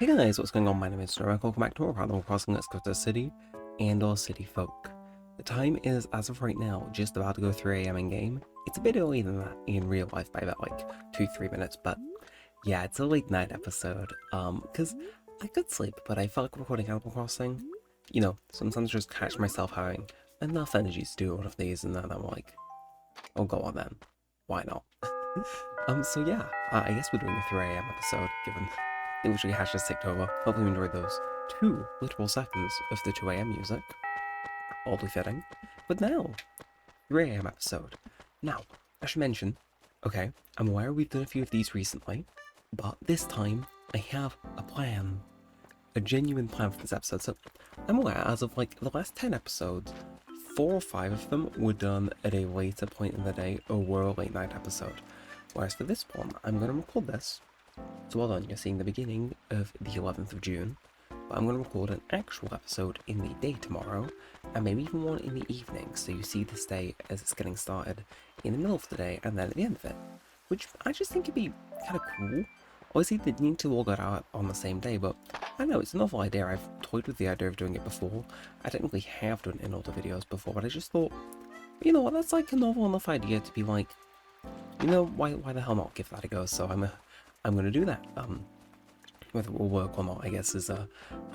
Hey guys, what's going on? My name is Neremik. Welcome back to more Animal Crossing Let's Go to the City and our city folk. The time is, as of right now, just about to go 3 AM in game. It's a bit earlier than that in real life by about like 2-3 minutes, but yeah, it's a late night episode. Because I could sleep, but I felt like recording Animal Crossing. You know, sometimes I just catch myself having enough energy to do one of these, and then I'm like, oh, go on then. Why not? So yeah, I guess we're doing a 3 AM episode, given it literally has just ticked over. Hopefully you enjoyed those 2 literal seconds of the 2 AM music. Oddly fitting. But now, 3 AM episode. Now, I should mention, okay, I'm aware we've done a few of these recently, but this time I have a plan. A genuine plan for this episode. So, I'm aware as of like the last 10 episodes, 4 or 5 of them were done at a later point in the day or were a late night episode. Whereas for this one, I'm going to record this. So well done, you're seeing the beginning of the 11th of June, but I'm going to record an actual episode in the day tomorrow, and maybe even one in the evening, so you see this day as it's getting started in the middle of the day and then at the end of it, which I just think would be kind of cool. Obviously they need to all go out on the same day, but I don't know, it's a novel idea. I've toyed with the idea of doing it before. I technically have done it in other videos before, but I just thought, you know what, that's like a novel enough idea to be like, you know, why the hell not give that a go? So I'm going to do that. Whether it will work or not, I guess, is a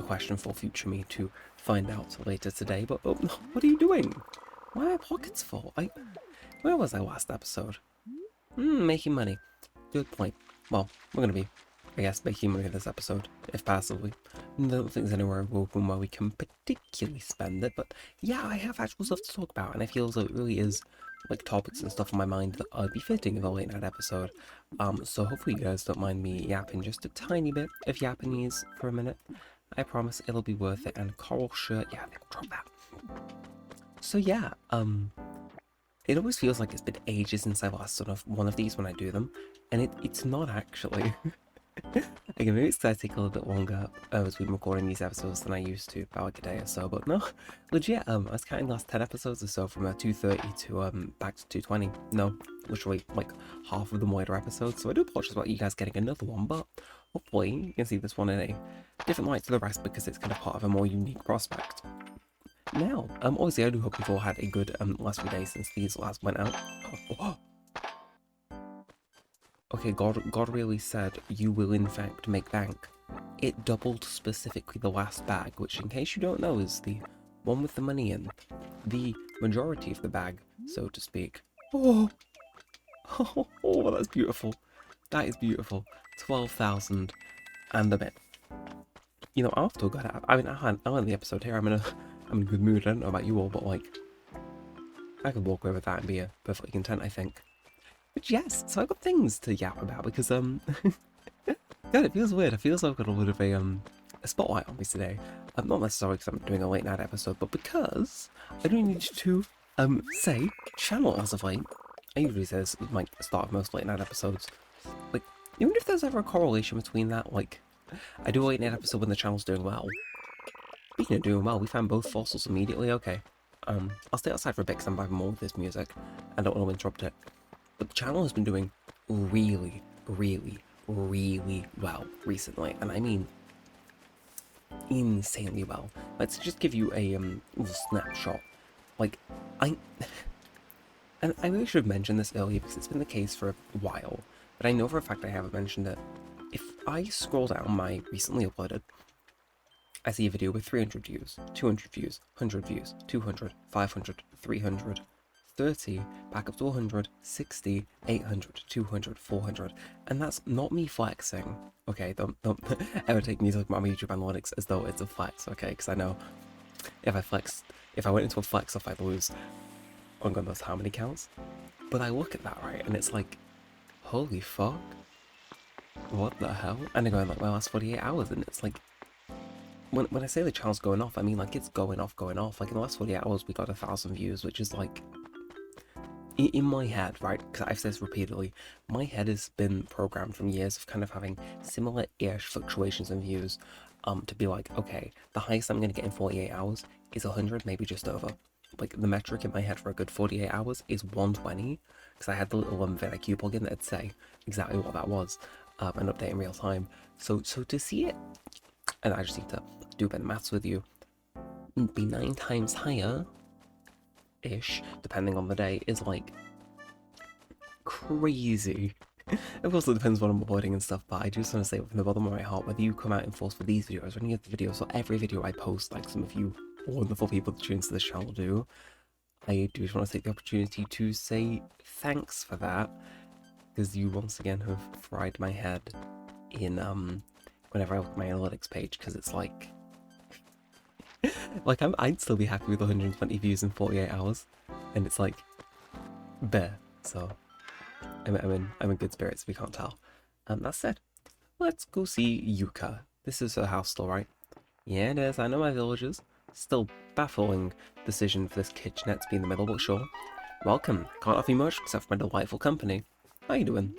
question for future me to find out later today. But oh, no, what are you doing? Why are my pockets full? Where was I last episode? Making money. Good point. Well, we're going to be, I guess, making money this episode, if passively. I don't think there's anywhere open where we can particularly spend it, but yeah, I have actual stuff to talk about, and I feel as though it really is like topics and stuff on my mind that I'd be fitting in a late night episode. So hopefully you guys don't mind me yapping just a tiny bit of Japanese for a minute. I promise it'll be worth it. And coral shirt, yeah, I'll drop that. So yeah, it always feels like it's been ages since I last done one of these when I do them, and it's not actually. Again, maybe it's because I take a little bit longer as we've been recording these episodes than I used to, about like a day or so, but no, legit, I was counting the last 10 episodes or so from 230 to back to 220. No, literally like half of them later episodes, so I do apologize about you guys getting another one, but hopefully you can see this one in a different light to the rest because it's kind of part of a more unique prospect. Now, obviously I do hope you've all had a good last few days since these last went out. Okay, God really said you will in fact make bank. It doubled specifically the last bag, which in case you don't know is the one with the money in. The majority of the bag, so to speak. Oh, that's beautiful. That is beautiful. 12,000 and a bit. You know, after got I mean, I'll end the episode here. I'm in a good mood. I don't know about you all, but like, I could walk away with that and be perfectly content, I think. But yes, so I've got things to yap about because God, it feels weird. I feel like I've got a bit of a spotlight on me today. Not necessarily because I'm doing a late night episode, but because I do need to say channel as of late. I usually say this at like the start of most late night episodes. Like, I wonder if there's ever a correlation between that. Like, I do a late night episode when the channel's doing well. Speaking of doing well, we found both fossils immediately. Okay, I'll stay outside for a bit because I'm vibing more with this music. I don't want to interrupt it. But the channel has been doing really, really, really well recently, and I mean insanely well. Let's just give you a little snapshot. Like, and I really should have mentioned this earlier because it's been the case for a while, but I know for a fact I haven't mentioned it. If I scroll down my recently uploaded, I see a video with 300 views, 200 views, 100 views, 200, 500, 300, 30, back up to 100, 60, 800, 200, 400, and that's not me flexing, okay? Don't ever take me to like my YouTube analytics as though it's a flex, okay? Because I know if I went into a flex off, I'd lose, oh god knows how many counts, but I look at that, right, and it's like, holy fuck, what the hell? And I go in like my last 48 hours, and it's like, when I say the channel's going off, I mean like it's going off, like in the last 48 hours we got 1,000 views, which is like, in my head, right, because I've said this repeatedly, my head has been programmed from years of kind of having similar-ish fluctuations in views, to be like, okay, the highest I'm going to get in 48 hours is 100, maybe just over. Like, the metric in my head for a good 48 hours is 120, because I had the little VidIQ plugin that'd say exactly what that was, and update in real time. So to see it and I just need to do a bit of maths with you, be 9 times higher-ish, depending on the day, is like crazy. Of course, it depends what I'm avoiding and stuff, but I just want to say from the bottom of my heart, whether you come out in force for these videos or any of the videos or every video I post, like some of you wonderful people that tune into this channel do, I do just want to take the opportunity to say thanks for that, because you once again have fried my head in whenever I look at my analytics page, because it's like I'd still be happy with 120 views in 48 hours, and it's like bare. So I'm in good spirits if you can't tell. That said, let's go see Yuka. This is her house still, right? Yeah, it is. I know my villagers. Still baffling decision for this kitchenette to be in the middle, but sure. Welcome. Can't offer you much except for my delightful company. How you doing?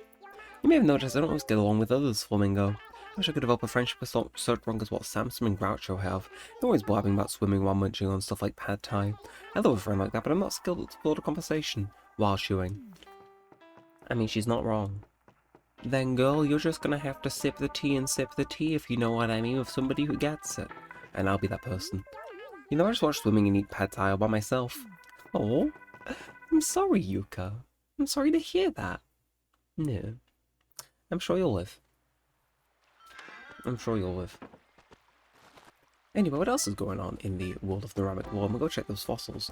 You may have noticed I don't always get along with others, Flamingo. I wish I could develop a friendship with so strong as what Samson and Groucho have. They're always blabbing about swimming while munching on stuff like pad thai. I love a friend like that, but I'm not skilled at the conversation while chewing. I mean, she's not wrong. Then, girl, you're just gonna have to sip the tea and sip the tea, if you know what I mean, with somebody who gets it. And I'll be that person. You know, I just watch swimming and eat pad thai all by myself. Oh, I'm sorry, Yuka. I'm sorry to hear that. No. I'm sure you'll live. I'm sure you'll live. Anyway, what else is going on in the world of Neremik? Well, I'm gonna go check those fossils.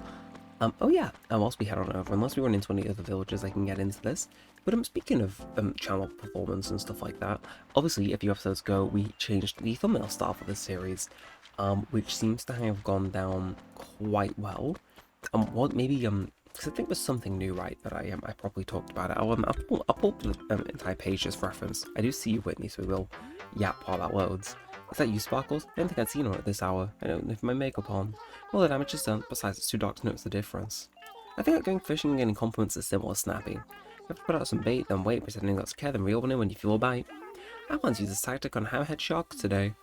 Oh yeah, whilst we head on over, unless we run into any other villages, I can get into this. But speaking of channel performance and stuff like that, obviously a few episodes ago we changed the thumbnail style for this series, which seems to have gone down quite well. What maybe because I think there's something new, right? That I probably talked about it. I'll pull up the entire page just for reference. I do see you, Whitney, so we will yap while that loads. Is that you, Sparkles? I don't think I'd seen her at this hour. I don't have my makeup on. Well, the damage is done. Besides, it's too dark to notice the difference. I think that going fishing and getting compliments is similar, Snappy. You have to put out some bait, then wait, pretending not to care, then reopen it when you feel a bite. I once used this tactic on Hammerhead Shark today.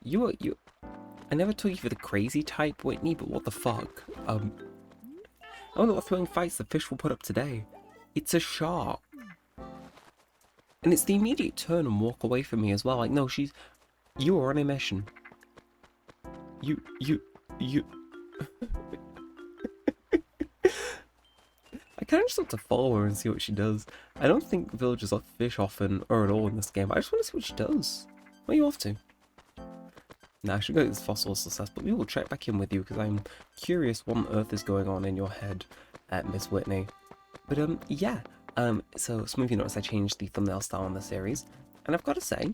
I never took you for the crazy type, Whitney, but what the fuck? I wonder what thrilling fights the fish will put up today. It's a shark. And it's the immediate turn and walk away from me as well. Like, no, you are on a mission. You. I kind of just have to follow her and see what she does. I don't think villagers off fish often or at all in this game. I just want to see what she does. Where are you off to? Nah, I should go to this fossil success, but we will check back in with you because I'm curious what on earth is going on in your head, Miss Whitney. But yeah. So some of you noticed I changed the thumbnail style on the series, and I've got to say,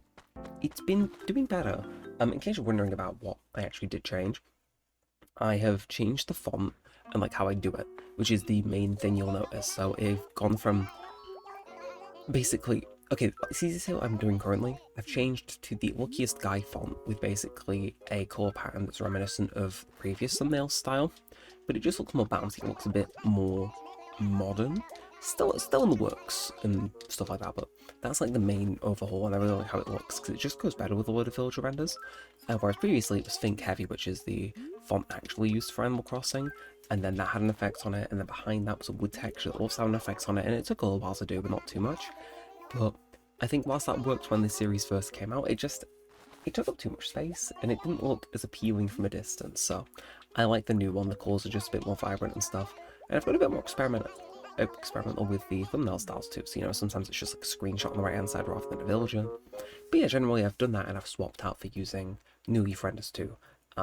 it's been doing better. In case you're wondering about what I actually did change, I have changed the font and like how I do it, which is the main thing you'll notice. So I've gone from basically, okay, see this is what I'm doing currently? I've changed to the Luckiest Guy font with basically a colour pattern that's reminiscent of the previous thumbnail style, but it just looks more bouncy, it looks a bit more modern. Still in the works and stuff like that, but that's like the main overhaul, and I really like how it looks because it just goes better with a load of villager renders. Whereas previously it was Think Heavy, which is the font actually used for Animal Crossing, and then that had an effect on it, and then behind that was a wood texture that also had an effect on it, and it took a little while to do, but not too much. But I think whilst that worked when the series first came out, it took up too much space, and it didn't look as appealing from a distance. So I like the new one. The colours are just a bit more vibrant and stuff, and I've got a bit more experimental with the thumbnail styles too, so sometimes it's just like a screenshot on the right hand side rather than a villager. But yeah, generally I've done that, and I've swapped out for using new leaf renders too,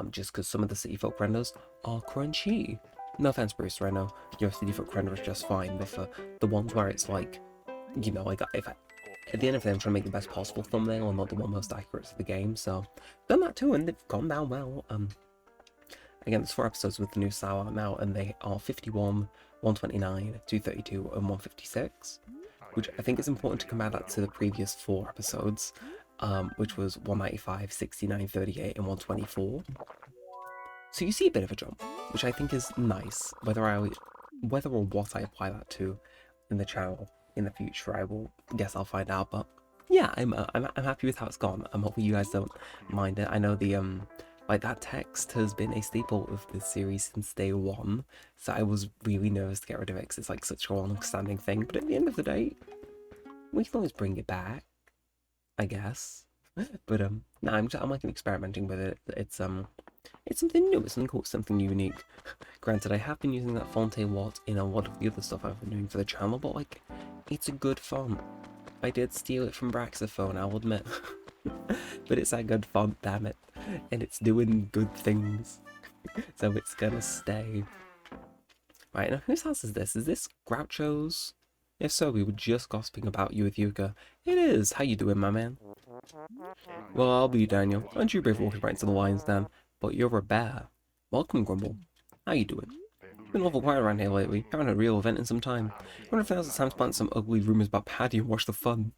just because some of the city folk renders are crunchy. No offense, Bruce, I know your city folk render is just fine, but for the ones where it's like, like if at the end of the day I'm trying to make the best possible thumbnail and not the one most accurate to the game, so done that too, and they've gone down well. Again, there's 4 episodes with the new style out now, and they are 51, 129, 232, and 156, which I think is important to compare that to the previous 4 episodes, which was 195, 69, 38, and 124. So you see a bit of a jump, which I think is nice. Whether or what I apply that to in the channel in the future, I'll find out. But yeah, I'm happy with how it's gone. I'm hoping you guys don't mind it. I know the like that text has been a staple of this series since day 1, so I was really nervous to get rid of it because it's like such a long-standing thing. But at the end of the day, we can always bring it back, I guess. But no, I'm like experimenting with it. It's something new, it's something cool, something unique. Granted, I have been using that font a lot in a lot of the other stuff I've been doing for the channel, but like, it's a good font. I did steal it from Braxophone, I'll admit. But it's a good font, damn it. And it's doing good things. So it's gonna stay. Right, now whose house is this? Is this Groucho's? If so, we were just gossiping about you with Yuka. It is. How you doing, my man? Well, I'll be Daniel. Aren't you brave walking right into the lion's den? But you're a bear. Welcome, Grumble. How you doing? Been awful quiet around here lately. Haven't had a real event in some time. I wonder if now's the time to plant some ugly rumours about Paddy and watch the fun.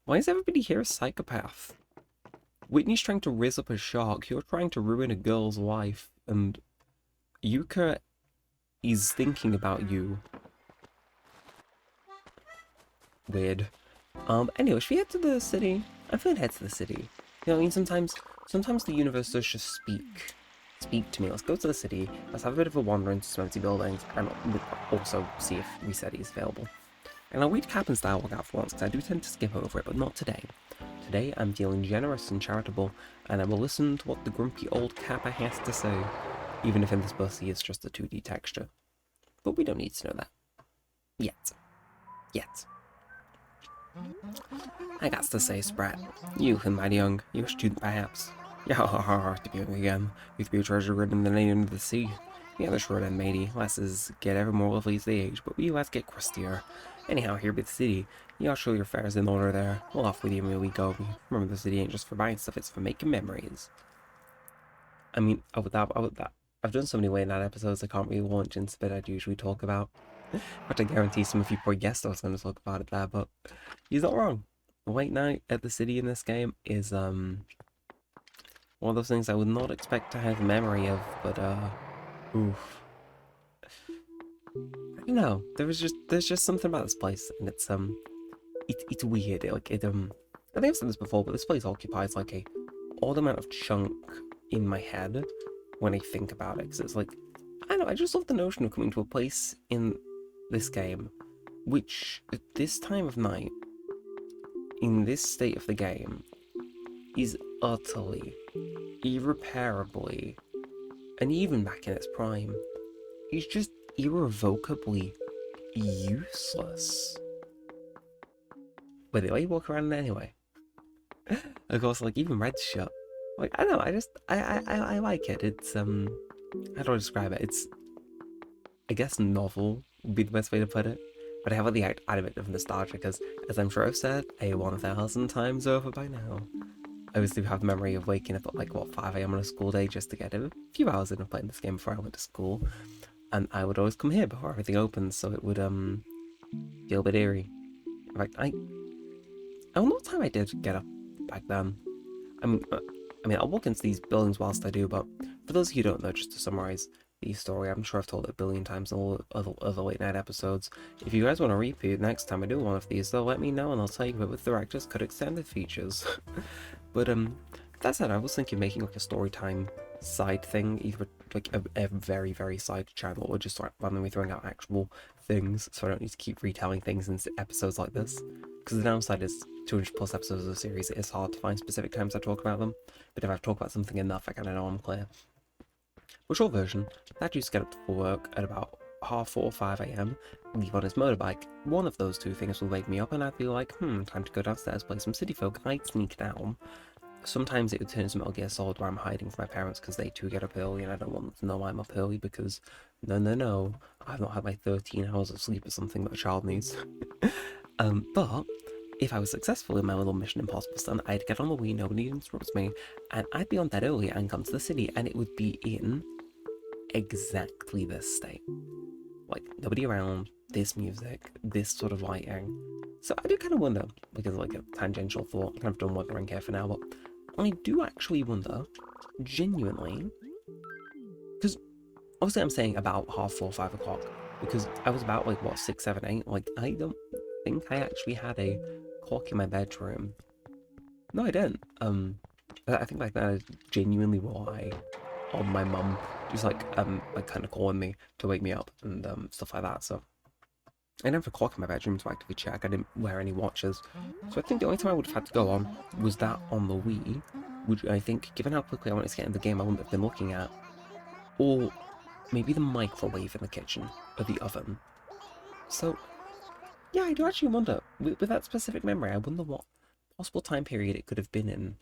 Why is everybody here a psychopath? Whitney's trying to raise up a shark. You're trying to ruin a girl's life. And Yuka is thinking about you. Weird. Anyway, should we head to the city? I'm feeling head to the city. You know what I mean? Sometimes the universe does just speak to me. Let's go to the city. Let's have a bit of a wander into some empty buildings, and also see if Reset is available. And I'll read Captain's dialogue out for once, because I do tend to skip over it, but not today. Today, I'm feeling generous and charitable, and I will listen to what the grumpy old Kappa has to say, even if in this bus he is just a 2D texture. But we don't need to know that. Yet. I got to say, Sprat, you who mighty young, you're a student perhaps. Yeah, to be young again, with be a treasure ridden in the name of the sea. Yeah, the short and matey, lasses get ever more lovely as they age, but we lads get crustier. Anyhow, here be the city. Y'all show your fares in order there. We'll off with you when we go. Remember, the city ain't just for buying stuff, it's for making memories. I mean, I've done so many late night episodes I can't really launch into that I'd usually talk about. But I guarantee some of you probably guessed I was going to talk about it there, but he's not wrong. Late night at the city in this game is one of those things I would not expect to have memory of, but oof. I don't know. There's just something about this place, and it's weird. I think I've said this before, but this place occupies like a odd amount of chunk in my head when I think about it, because it's like, I don't know, I just love the notion of coming to a place in this game, which at this time of night, in this state of the game, is utterly, irreparably, and even back in its prime, is just irrevocably useless. But they walk around anyway. Of course, like, even Red's shut. Like, I don't know, I like it. It's, how do I describe it? It's, I guess, novel would be the best way to put it. But I have the element of nostalgia because, as I'm sure I've said 1,000 times over by now, I always do have memory of waking up at like, 5 AM on a school day just to get a few hours in of playing this game before I went to school. And I would always come here before everything opens, so it would feel a bit eerie. In fact, I don't know what time I did get up back then. I mean, I'll walk into these buildings whilst I do, but for those of you who don't know, just to summarise the story, I'm sure I've told it a billion times in all other late night episodes. If you guys want to repeat next time I do one of these, though, let me know and I'll tell you about with directors cut extended features. But that said, I was thinking of making like a story time side thing, either like a very, very side channel, or just like randomly throwing out actual things, so I don't need to keep retelling things in episodes like this. Because the downside is 200 plus episodes of the series, it is hard to find specific times I talk about them, but if I've talked about something enough, I kind of know I'm clear. But short version, Dad used to get up for work at about 4:30 or 5 AM, leave on his motorbike. One of those two things would wake me up and I'd be like, time to go downstairs, play some City Folk, and I'd sneak down. Sometimes it would turn into Metal Gear Solid where I'm hiding from my parents because they too get up early and I don't want them to know I'm up early because, no, I've not had my 13 hours of sleep or something that a child needs. But if I was successful in my little Mission Impossible stunt, I'd get on the Wii, nobody interrupts me, and I'd be on that early and come to the city, and it would be in exactly this state. Like, nobody around, this music, this sort of lighting. So I do kind of wonder, because like a tangential thought, kind of done wondering here for now, but I do actually wonder, genuinely, because obviously I'm saying about 4:30, 5 o'clock, because I was about like, 6, 7, 8, like, I don't think I actually had a clock in my bedroom. No, I didn't. I think like that is genuinely why on my mum just like kind of calling me to wake me up and stuff like that. So I didn't have a clock in my bedroom to actively check. I didn't wear any watches. So I think the only time I would have had to go on was that on the Wii, which I think, given how quickly I wanted to get in the game, I wouldn't have been looking at. Or maybe the microwave in the kitchen, or the oven. So, yeah, I do actually wonder, with that specific memory, I wonder what possible time period it could have been in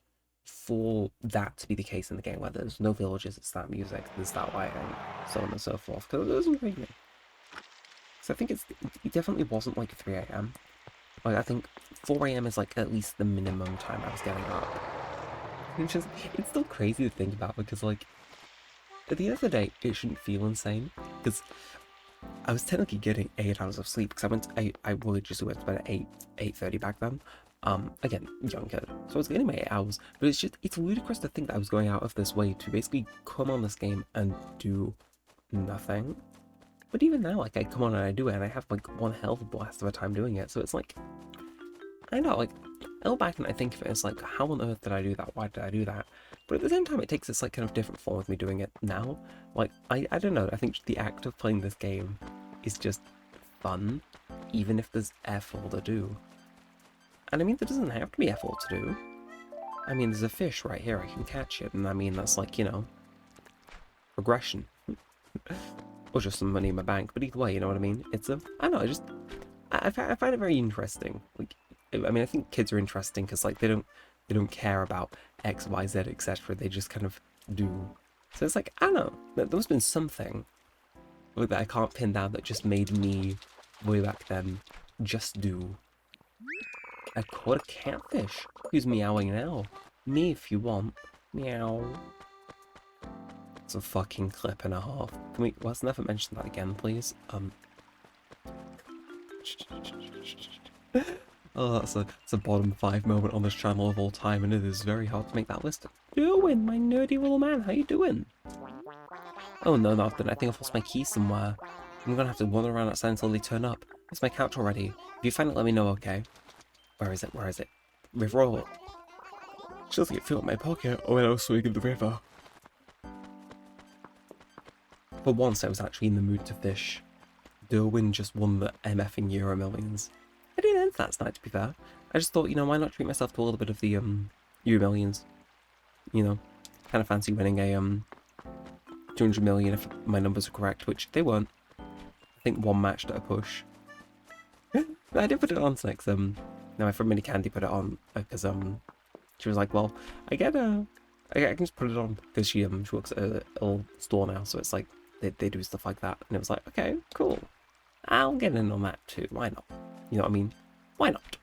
for that to be the case in the game, where there's no villages, it's that music, there's that lighting, so on and so forth, because it doesn't really me. So I think it definitely wasn't like 3 a.m. Like, I think 4 a.m. is like at least the minimum time I was getting up. It's still crazy to think about, because like, at the end of the day, it shouldn't feel insane, because I was technically getting 8 hours of sleep, because I religiously went to bed at 8:30 back then. Again, young kid, so I was getting my 8 hours, but it's ludicrous to think that I was going out of this way to basically come on this game and do nothing. But even now, like, I come on and I do it, and I have like one hell of a blast of a time doing it, so it's like, I know, like, I look back and I think of it as like, how on earth did I do that? Why did I do that? But at the same time, it takes this like kind of different form of me doing it now. Like, I don't know, I think the act of playing this game is just fun, even if there's F all to do. And I mean, there doesn't have to be F all to do. I mean, there's a fish right here, I can catch it, and I mean, that's like, you know, progression. Or just some money in my bank, but either way, you know what I mean? It's a, I don't know, I find it very interesting. Like, I mean, I think kids are interesting because like they don't care about X, Y, Z, etc. They just kind of do. So it's like, I don't know, there must have been something like that I can't pin down that just made me way back then just do. I caught a catfish. Who's meowing now? Me if you want. Meow. It's a fucking clip and a half. Can we, let's never mention that again, please. Oh, that's a bottom 5 moment on this channel of all time, and it is very hard to make that list. Doing, my nerdy little man, how you doing? Oh no, nothing. I think I've lost my key somewhere. I'm gonna have to wander around outside until they turn up. It's my couch already. If you find it, let me know, okay? Where is it? Where is it? River roll. She doesn't get filled in my pocket, or when I was swimming in the river. For once, I was actually in the mood to fish. Derwin just won the MFing Euro Millions. I didn't enter that tonight, to be fair. I just thought, you know, why not treat myself to a little bit of the Euro Millions? You know, kind of fancy winning a 200 million if my numbers are correct, which they weren't. I think one matched at a push. I did put it on tonight, because no, my friend Minnie Candy put it on because she was like, well, I can just put it on because she works at a little store now, so it's like they do stuff like that, and it was like, okay, cool, I'll get in on that too. Why not? You know what I mean? Why not?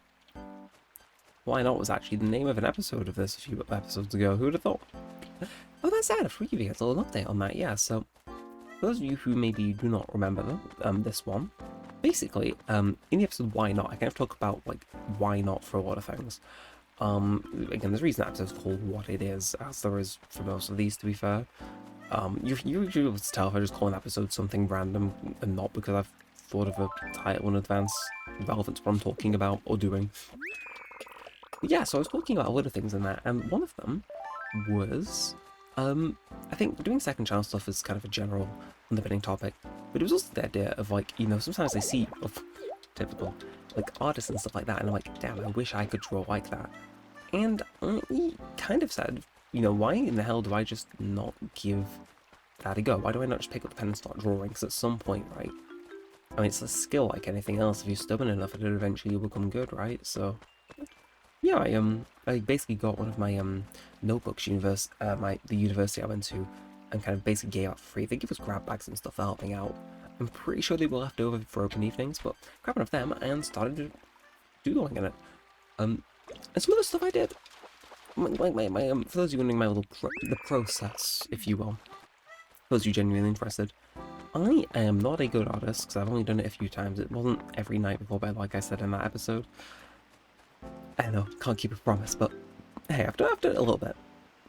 Why not was actually the name of an episode of this a few episodes ago. Who would have thought? Oh, that's sad. For you guys, a little update on that. Yeah. So, for those of you who maybe do not remember this one, basically, in the episode Why Not, I kind of talk about like why not for a lot of things. Again, there's a reason that episode's called What It Is, as there is for most of these, to be fair. You're usually able to tell if I just call an episode something random and not because I've thought of a title in advance relevant to what I'm talking about or doing. But yeah, so I was talking about a lot of things in that, and one of them was, I think doing second channel stuff is kind of a general underpinning topic, but it was also the idea of like, you know, sometimes I see typical like artists and stuff like that, and I'm like, damn, I wish I could draw like that. And he kind of said, you know, why in the hell do I just not give that a go? Why do I not just pick up the pen and start drawing? Because at some point, right? I mean, it's a skill like anything else. If you're stubborn enough, it'll eventually become good, right? So, yeah, I basically got one of my notebooks, the university I went to, and kind of basically gave out for free. They give us grab bags and stuff for helping out. I'm pretty sure they were left over for open evenings, but grabbed one of them and started doodling in it. And some of the stuff I did, like my for those of you wondering the process, if you will, for those of you genuinely interested, I am not a good artist because I've only done it a few times. It wasn't every night before bed, like I said in that episode. I know, can't keep a promise, but hey, I've done it a little bit.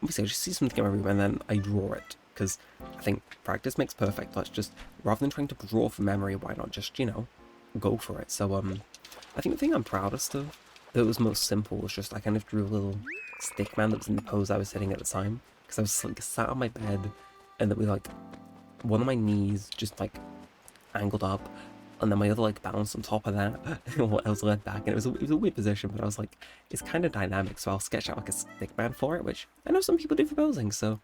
Obviously, I just see something in my room and then I draw it, because I think practice makes perfect. Let's just, rather than trying to draw from memory, why not just, you know, go for it. So, I think the thing I'm proudest of, that was most simple, was just I kind of drew a little stick man that was in the pose I was sitting at the time, because I was like sat on my bed, and that we like, one of my knees just like angled up, and then my other leg bounced on top of that while I was led back, and it was a weird position, but I was like, it's kind of dynamic, so I'll sketch out like a stick man for it, which I know some people do for posing, so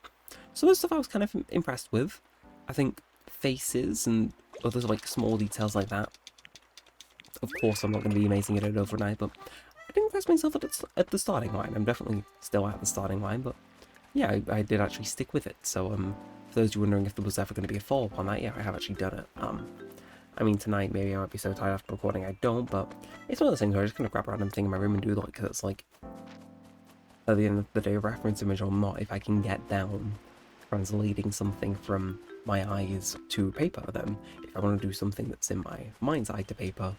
some of the stuff I was kind of impressed with. I think faces and other like small details like that. Of course, I'm not going to be amazing at it overnight, but I didn't impress myself at the starting line. I'm definitely still at the starting line, but yeah, I did actually stick with it. So for those of you wondering if there was ever going to be a follow-up on that, yeah, I have actually done it. I mean, tonight maybe I might be so tired after recording I don't, but it's one of those things where I just kind of grab a random thing in my room and do like, because it's like, at the end of the day, reference image or not, if I can get down translating something from my eyes to paper, then if I want to do something that's in my mind's eye to paper,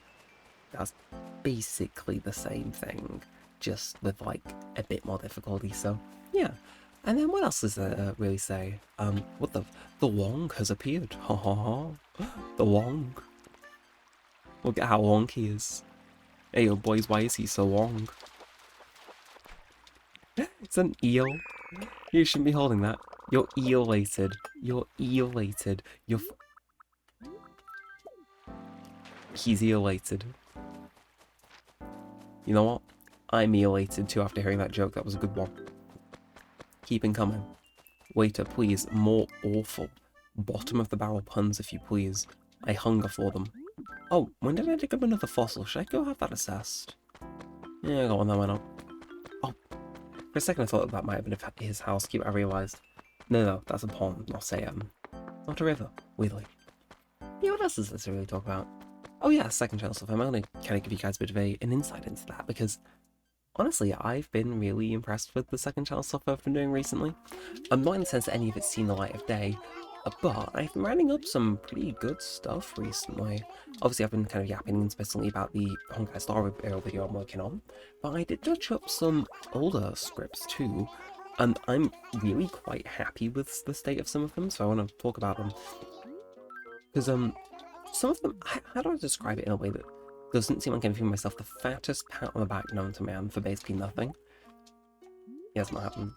that's basically the same thing, just with like a bit more difficulty. So yeah. And then what else does it really say? What the Wong has appeared. Ha ha ha. The Wong. Look at how long he is. Hey yo boys, why is he so long? It's an eel. You shouldn't be holding that. You're elated. You're elated. He's elated. You know what? I'm elated too after hearing that joke. That was a good one. Keeping coming. Waiter, please, more awful. Bottom of the barrel puns, if you please. I hunger for them. Oh, when did I dig up another fossil? Should I go have that assessed? Yeah, go on then, why not? Oh, for a second I thought that might have been his housekeeper, I realised. No, that's a pond, not a river, weirdly. Yeah, what else does this really talk about? Oh yeah, second channel stuff. I'm going to kind of give you guys a bit of an insight into that, because honestly, I've been really impressed with the second channel stuff I've been doing recently. I'm not in the sense that any of it's seen the light of day, but I've been writing up some pretty good stuff recently. Obviously, I've been kind of yapping incessantly about the Honkai Star Rail video I'm working on, but I did touch up some older scripts too, and I'm really quite happy with the state of some of them, so I want to talk about them. Because, some of them, how do I describe it in a way that doesn't seem like I'm giving myself the fattest pat on the back known to man for basically nothing? Yeah, that's not happened.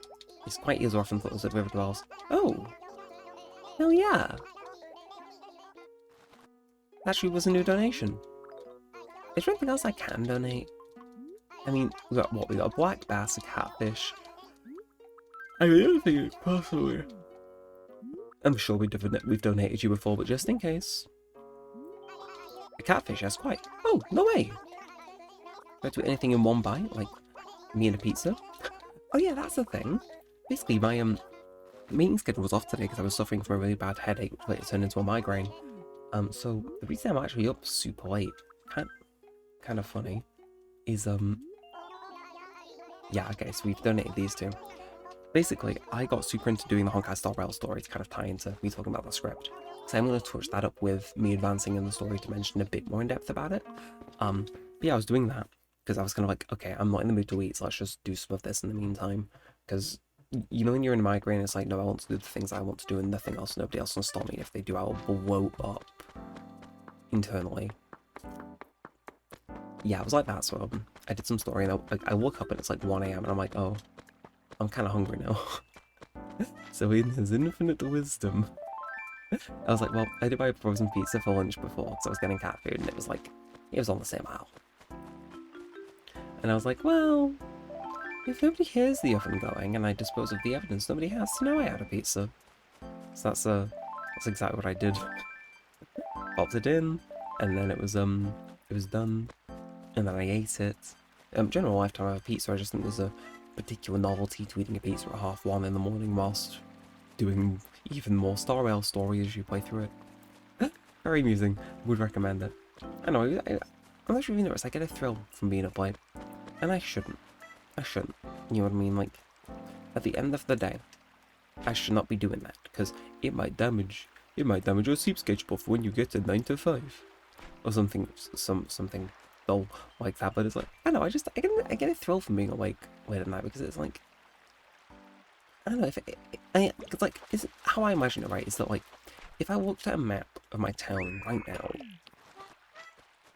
It's quite ears off and thought it was at River Dwells. Oh! Hell yeah! Actually was a new donation. Is there anything else I can donate? I mean, we got what? We got a black bass, a catfish. I mean, the other thing is, personally, I'm sure we've donated you before, but just in case. A catfish, that's quite. Oh, no way! Do I do anything in one bite? Like, me and a pizza? Oh yeah, that's the thing. Basically, my meeting schedule was off today because I was suffering from a really bad headache, which later turned into a migraine. So the reason I'm actually up super late, kind of funny, is yeah, okay, so we've donated these two. Basically, I got super into doing the Honkai Star Rail story to kind of tie into me talking about the script. So I'm going to touch that up with me advancing in the story to mention a bit more in depth about it. But yeah, I was doing that because I was kind of like, okay, I'm not in the mood to eat, so let's just do some of this in the meantime. Because, you know, when you're in a migraine, it's like, no, I want to do the things I want to do and nothing else, nobody else can stop me. If they do, I'll blow up internally. Yeah, it was like that, so I did some story, and I woke up and it's like 1 AM, and I'm like, oh, I'm kind of hungry now. So in his infinite wisdom, I was like, well, I did buy a frozen pizza for lunch before, because I was getting cat food, and it was like, it was on the same aisle. And I was like, well, if nobody hears the oven going, and I dispose of the evidence, nobody has to know I had a pizza. So that's exactly what I did. Popped it in, and then it was done, and then I ate it. General lifetime of a pizza, I just think there's a particular novelty to eating a pizza at 1:30 in the morning whilst doing even more Star Rail story as you play through it. Very amusing. Would recommend it. I know, I'm actually really nervous. I get a thrill from being up late. And I shouldn't. You know what I mean? Like, at the end of the day, I should not be doing that, because it might damage your sleep schedule for when you get to 9 to 5. Or something dull like that, but it's like, I don't know, I get a thrill from being awake late at night, because it's like, I don't know, it's like, how I imagine it, right, is that, like, if I looked at a map of my town right now,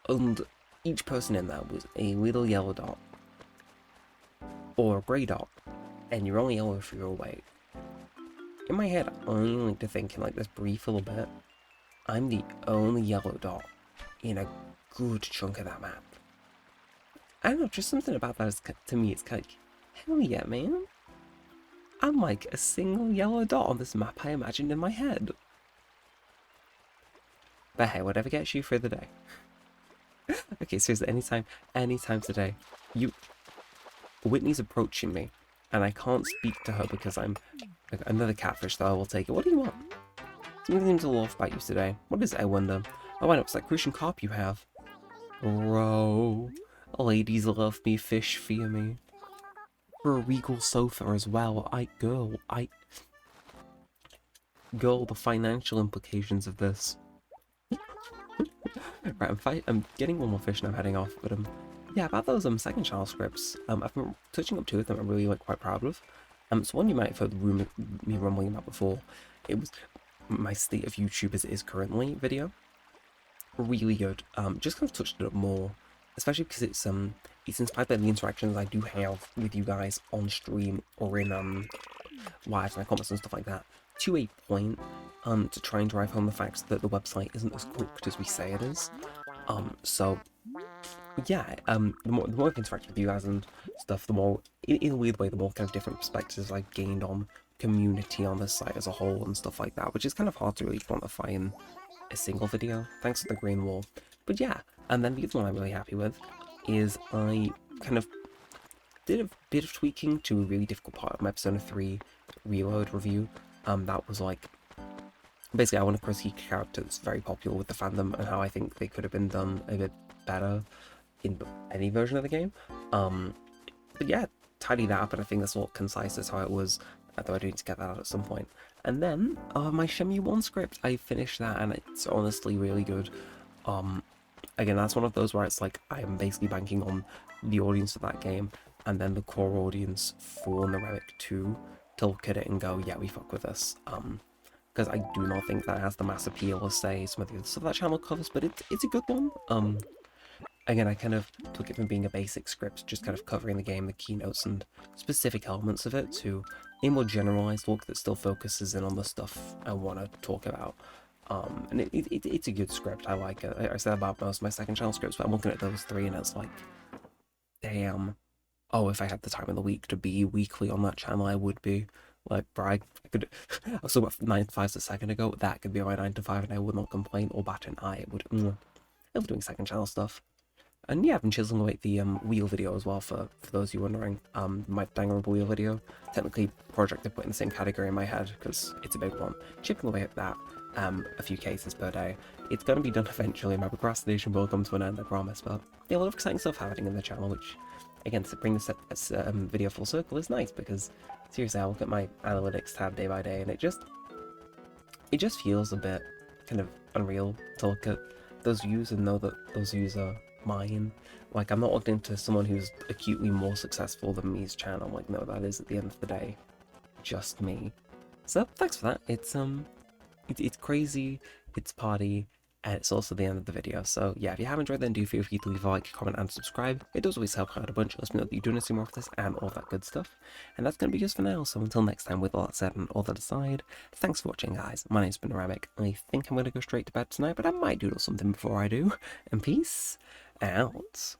and each person in there was a little yellow dot, or a grey dot, and you're only yellow if you're awake, in my head, I only like to think in, like, this brief little bit, I'm the only yellow dot in a good chunk of that map. I don't know, just something about that is, to me, it's kind of, hell yeah, man. I'm like a single yellow dot on this map I imagined in my head. But hey, whatever gets you through the day. Okay, seriously, anytime today, Whitney's approaching me, and I can't speak to her because I'm like, another catfish, though I will take it. What do you want? Something seems a little off about you today. What is it, I wonder? Oh, I know, it's that Crucian carp you have. Bro, ladies love me, fish fear me. For a regal sofa as well. Girl, the financial implications of this. Right, I'm getting one more fish and I'm heading off, but yeah, about those second channel scripts, I've been touching up two of them I'm really quite proud of. So one you might have heard me rumbling about before. It was my state of YouTube as it is currently video. Really good. Just kind of touched it up more, especially because it's inspired by the interactions I do have with you guys on stream or in live, my comments and stuff like that, to a point, to try and drive home the fact that the website isn't as cooked as we say it is. So yeah, the more I've interacted with you guys and stuff, the more, in a weird way, the more kind of different perspectives I've gained on community on this site as a whole and stuff like that, which is kind of hard to really quantify in a single video, thanks to the green wall. But yeah, and then the other one I'm really happy with is I kind of did a bit of tweaking to a really difficult part of my Persona 3 Reload review. That was like, basically I want to critique a character that's very popular with the fandom and how I think they could have been done a bit better in any version of the game. But yeah, tidy that up, and I think that's all concise as how it was, though I do need to get that out at some point. And then, my Shenmue 1 script, I finished that, and it's honestly really good. Again, that's one of those where it's like, I am basically banking on the audience of that game, and then the core audience for Neremik 2 to look at it and go, yeah, we fuck with this. Because I do not think that has the mass appeal as, say, some of the other stuff that channel covers, but it's a good one. Again, I kind of took it from being a basic script, just kind of covering the game, the keynotes and specific elements of it, to a more generalized look that still focuses in on the stuff I want to talk about. And it's a good script, I like it. I said about most of my second channel scripts, but I'm looking at those three and it's like, damn. Oh, if I had the time in the week to be weekly on that channel, I would be. Like, bro, I could, I was talking about 9 to 5 a second ago, that could be my 9 to 5 and I would not complain or bat an eye. I love doing second channel stuff. And yeah, I've been chiseling away the wheel video as well, for those of you wondering. My Danganronpa wheel video, technically a project I put in the same category in my head, because it's a big one. Chipping away at that, a few cases per day. It's going to be done eventually, my procrastination will come to an end, I promise, but yeah, a lot of exciting stuff happening in the channel, which, again, to bring this video full circle is nice, because, seriously, I look at my analytics tab day by day, and it just feels a bit kind of unreal to look at those views and know that those views are mine. Like, I'm not logged into someone who's acutely more successful than me's channel. Like, no, that is, at the end of the day, just me. So, thanks for that. It's crazy, it's party, and it's also the end of the video. So yeah, if you have enjoyed, then do feel free to leave a like, comment, and subscribe. It does always help out a bunch. Let me know that you do want to see more of this and all that good stuff. And that's going to be just for now. So until next time, with all that said and all that aside, thanks for watching, guys. My name's been Neremik. I think I'm going to go straight to bed tonight, but I might doodle something before I do. And peace out.